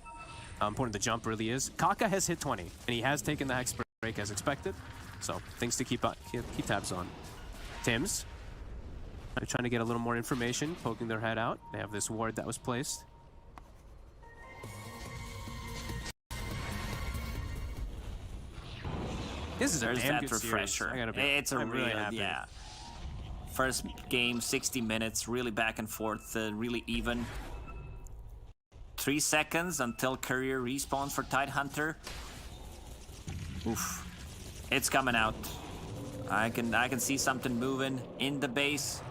How important the jump really is. Kaka has hit 20, and he has taken the Hex break as expected. So, things to keep tabs on. Tims, they're trying to get a little more information, poking their head out. They have this ward that was placed. This is a damn good Refresher. It's a really happy. Yeah. First game, 60 minutes, really back and forth, really even. 3 seconds until Courier respawns for Tidehunter. Oof. It's coming out. I can see something moving in the base.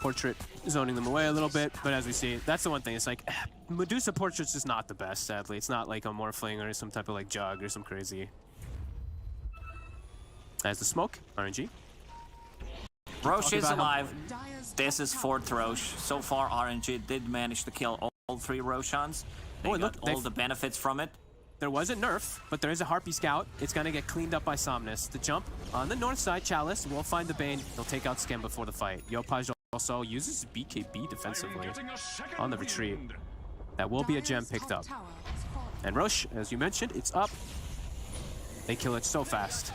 Portrait zoning them away a little bit, but as we see, that's the one thing. It's like Medusa Portrait's just not the best, sadly. It's not like a Morphling or some type of like Jug or some crazy. As the smoke, RNG. Roche is alive. This is 4th Roche. So far, RNG did manage to kill all 3 Roshans. They got all the benefits from it. There was a nerf, but there is a Harpy Scout. It's going to get cleaned up by Somnus. The jump on the north side, Chalice will find the Bane. He'll take out Skem before the fight. Yopaj also uses BKB defensively on the retreat. That will be a gem picked up. And Roche, as you mentioned, it's up. They kill it so fast.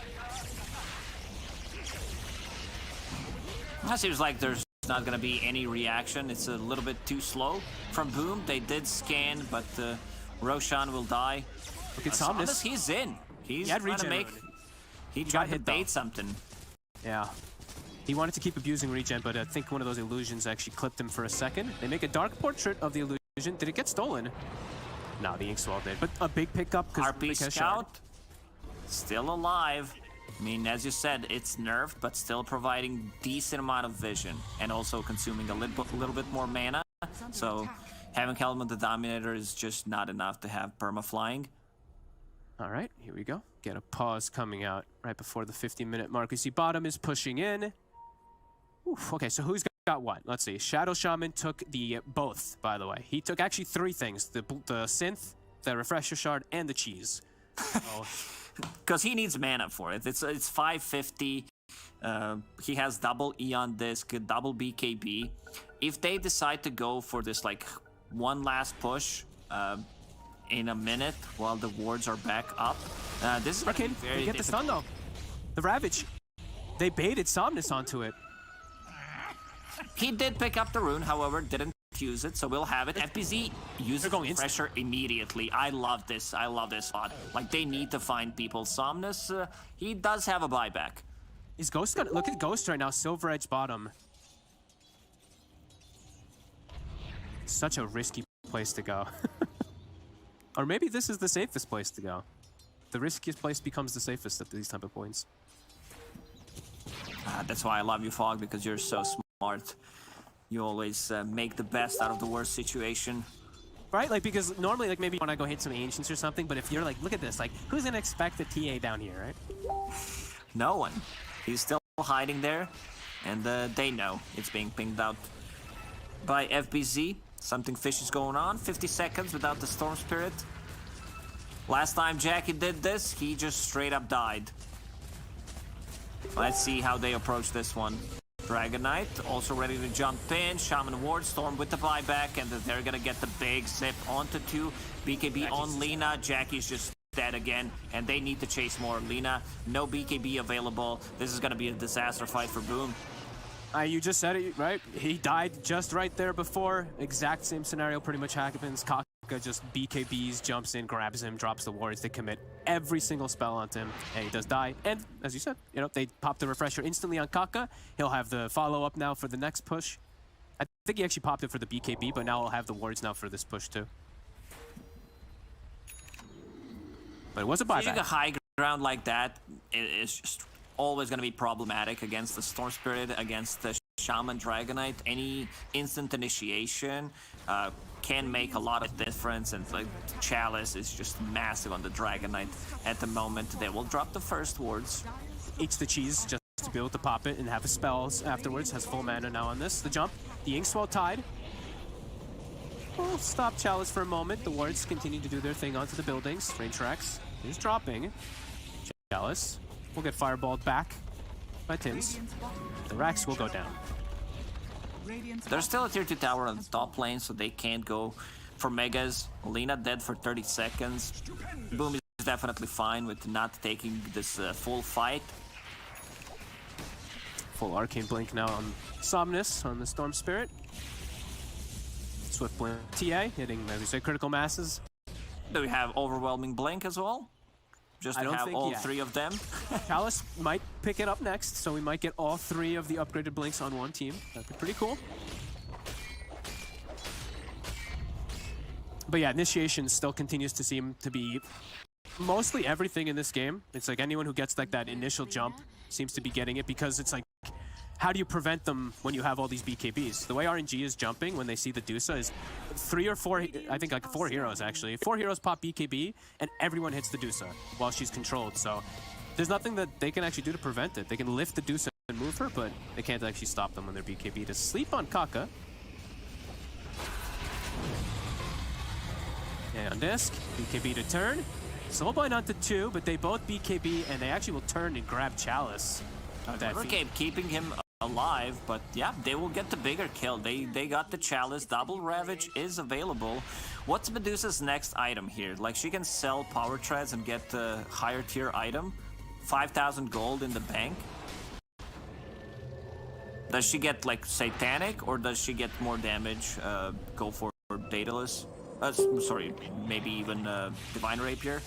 It seems like there's not going to be any reaction. It's a little bit too slow from Boom. They did scan, but Roshan will die. Look at Somnus. He's in. He's trying to make... He tried to bait something. Yeah. He wanted to keep abusing regen, but I think one of those illusions actually clipped him for a second. They make a dark portrait of the illusion. Did it get stolen? No, the Inkswell did. But a big pickup because RP Scout still alive. I mean, as you said, it's nerfed, but still providing decent amount of vision and also consuming a little bit more mana. So having Helmet the Dominator is just not enough to have perma-flying. All right, here we go. Get a pause coming out right before the 50-minute mark. We see bottom is pushing in. Oof, okay, so who's got what? Let's see. Shadow Shaman took the both, by the way. He took actually 3 things. The synth, the refresher shard, and the cheese. Because he needs mana for it. It's 550. He has double Eon Disc, double BKB. If they decide to go for this like one last push in a minute while the wards are back up, this is very difficult. They get the stun though. The Ravage. They baited Somnus onto it. He did pick up the rune, however, didn't use it, so we'll have it. FPZ uses pressure immediately. I love this. I love this spot. Like, they need to find people. Somnus, he does have a buyback. Is Ghost gonna look at Ghost right now? Silver Edge bottom. Such a risky place to go. Or maybe this is the safest place to go. The riskiest place becomes the safest at these type of points. That's why I love you, Fog, because you're so smart. You always make the best out of the worst situation. Right? Like, because normally, like, maybe when I go hit some Ancients or something, but if you're like, look at this, like, who's gonna expect a TA down here, right? No one. He's still hiding there, and they know it's being pinged out by FBZ. Something fishy is going on. 50 seconds without the Storm Spirit. Last time Jackie did this, he just straight up died. Let's see how they approach this one. Dragon Knight also ready to jump in. Shaman Ward Storm with the buyback, and they're gonna get the big zip onto 2. BKB on Lina. Jackie's just dead again, and they need to chase more. Lina, no BKB available. This is gonna be a disaster fight for Boom. You just said it, right? He died just right there before. Exact same scenario pretty much happens. Kaka just BKBs, jumps in, grabs him, drops the wards. They commit every single spell onto him, and he does die. And as you said, you know, they pop the refresher instantly on Kaka. He'll have the follow-up now for the next push. I think he actually popped it for the BKB, but now he'll have the wards now for this push too. But it was a buyback. Seeing a high ground like that is just always going to be problematic against the Storm Spirit, against the Shaman Dragonite. Any instant initiation can make a lot of difference, and like Chalice is just massive on the Dragonite at the moment. They will drop the first wards. Eats the cheese just to be able to pop it and have the spells afterwards. Has full mana now on this. The jump, the Inkswell tied. We'll stop Chalice for a moment. The wards continue to do their thing onto the buildings. Rain tracks is dropping. Chalice will get fireballed back by Tims. The racks will go down. There's still a tier 2 tower on the top lane, so they can't go for megas. Lina dead for 30 seconds. Boom is definitely fine with not taking this full fight. Full Arcane Blink now on Somnus on the Storm Spirit. Swift Blink TA hitting, as we say, critical masses. Do we have Overwhelming Blink as well? Just to have all 3 of them? Chalice might pick it up next, so we might get all 3 of the upgraded Blinks on one team. That'd be pretty cool. But yeah, initiation still continues to seem to be mostly everything in this game. It's like anyone who gets like that initial jump seems to be getting it, because it's like, how do you prevent them when you have all these BKBs? The way RNG is jumping when they see the Dusa is 3 or 4, I think like 4 heroes actually. 4 heroes pop BKB and everyone hits the Dusa while she's controlled. So there's nothing that they can actually do to prevent it. They can lift the Dusa and move her, but they can't actually stop them when they're BKB. To sleep on Kaka. And on disc, BKB to turn. Soulblind onto 2, but they both BKB and they actually will turn and grab Chalice. Okay, keeping him alive, but yeah, they will get the bigger kill. They got the Chalice. Double Ravage is available. What's Medusa's next item here? Like, she can sell power treads and get the higher tier item. 5,000 gold in the bank. Does she get like Satanic, or does she get more damage? Go for Daedalus? Sorry, maybe even Divine Rapier?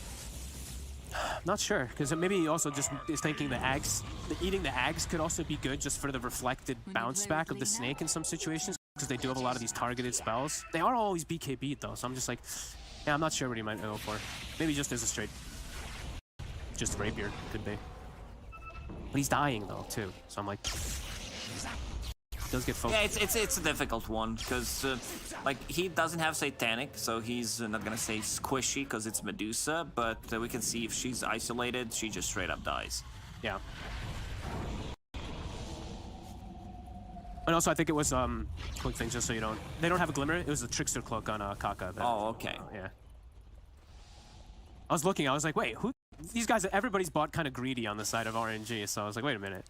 Not sure, because maybe also just is thinking the Ags, eating the Ags could also be good just for the reflected bounce back of the Snake in some situations, because they do have a lot of these targeted spells. They are always BKB'd though, so I'm just like, yeah, I'm not sure what he might go for. Maybe just as a straight, just Rapier, could be. But he's dying though too, so I'm like, does get focused. Yeah, it's a difficult one, because like, he doesn't have Satanic, so he's not gonna say squishy because it's Medusa, but we can see if she's isolated, she just straight up dies. Yeah. And also, I think it was quick thing, just so you don't. They don't have a glimmer. It was a trickster cloak on Kaka. Oh, okay. Yeah. I was looking. I was like, wait, who? These guys, everybody's bought kind of greedy on the side of RNG, so I was like, wait a minute.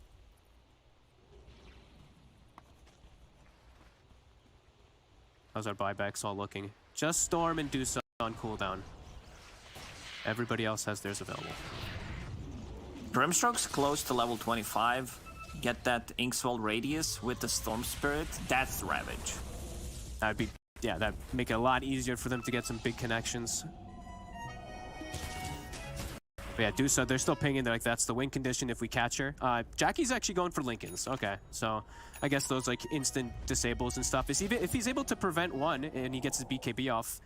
How's our buybacks all looking? Just Storm and Dusa on cooldown. Everybody else has theirs available. Brimstroke's close to level 25. Get that Inkswell Radius with the Storm Spirit. That's Ravage. That'd be, yeah, that'd make it a lot easier for them to get some big connections. But yeah, Dusa, they're still pinging. They're like, that's the win condition if we catch her. Jackie's actually going for Lincolns. Okay, so I guess those like instant disables and stuff. If he's able to prevent one and he gets his BKB off,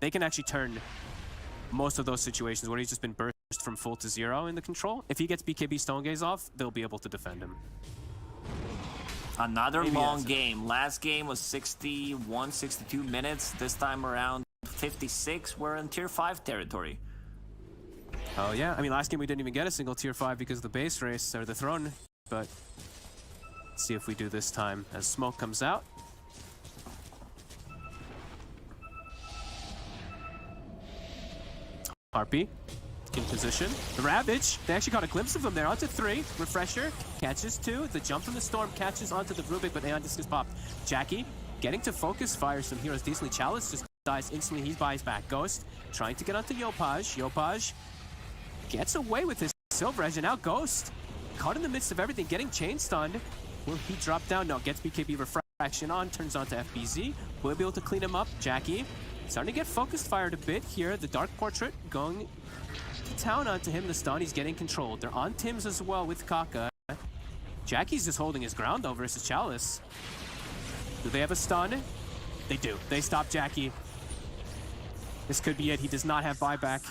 they can actually turn most of those situations where he's just been burst from full to 0 in the control. If he gets BKB Stone Gaze off, they'll be able to defend him. Another long game. Last game was 61, 62 minutes. This time around 56. We're in tier 5 territory. Oh yeah, I mean last game we didn't even get a single tier 5 because of the base race or the throne, but let's see if we do this time as smoke comes out. Harpy in position. The Ravage, they actually got a glimpse of them there. Onto 3, Refresher catches 2. The jump from the Storm catches onto the Rubik, but Aeon Disc is popped. Jackie getting to focus fire some heroes decently. Chalice just dies instantly. He buys back. Ghost trying to get onto Yopaj. Yopaj gets away with his Silver Edge, and now Ghost caught in the midst of everything, getting chain stunned. Will he drop down? No, gets BKB Refraction on, turns on to FBZ. Will be able to clean him up. Jackie starting to get focused fired a bit here. The Dark Portrait going to town onto him. The stun, he's getting controlled. They're on Tim's as well with Kaka. Jackie's just holding his ground though versus Chalice. Do they have a stun? They do. They stop Jackie. This could be it. He does not have buyback.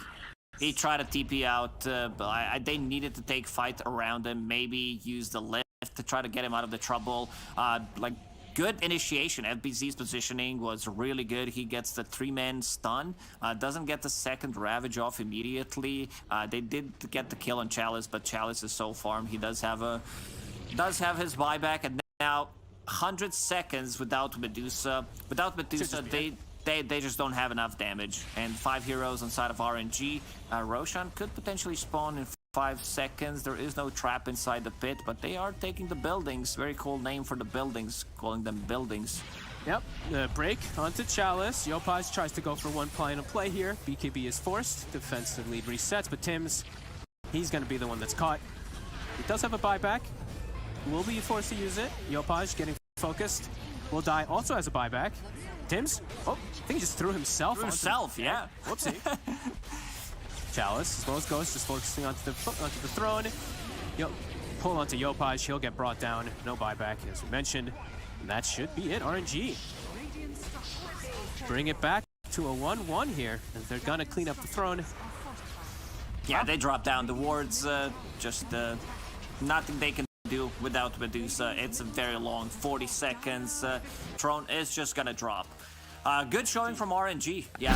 He tried to TP out, but they needed to take fight around him, maybe use the lift to try to get him out of the trouble. Like, good initiation. FBZ's positioning was really good. He gets the 3-man stun, doesn't get the second Ravage off immediately. They did get the kill on Chalice, but Chalice is so farmed. He does have his buyback, and now 100 seconds without Medusa. Without Medusa, they just don't have enough damage. And 5 heroes inside of RNG. Roshan could potentially spawn in 5 seconds. There is no trap inside the pit, but they are taking the buildings. Very cool name for the buildings, calling them buildings. Yep, the break onto Chalice. Yopaj tries to go for one final play here. BKB is forced. Defensive lead resets, but Tim's, he's going to be the one that's caught. He does have a buyback. Will be forced to use it. Yopaj getting focused. Will die, also has a buyback. Tim's, oh, I think he just threw himself. Yeah. Whoopsie. Chalice, as well as Ghost, just focusing onto the throne. Pull onto Yopaj, he'll get brought down. No buyback, as we mentioned. And that should be it, RNG. Bring it back to a 1-1 here, and they're gonna clean up the throne. Yeah, they drop down the wards. Just nothing they can do without Medusa. It's a very long 40 seconds. Throne is just gonna drop. Good showing from RNG. Yeah.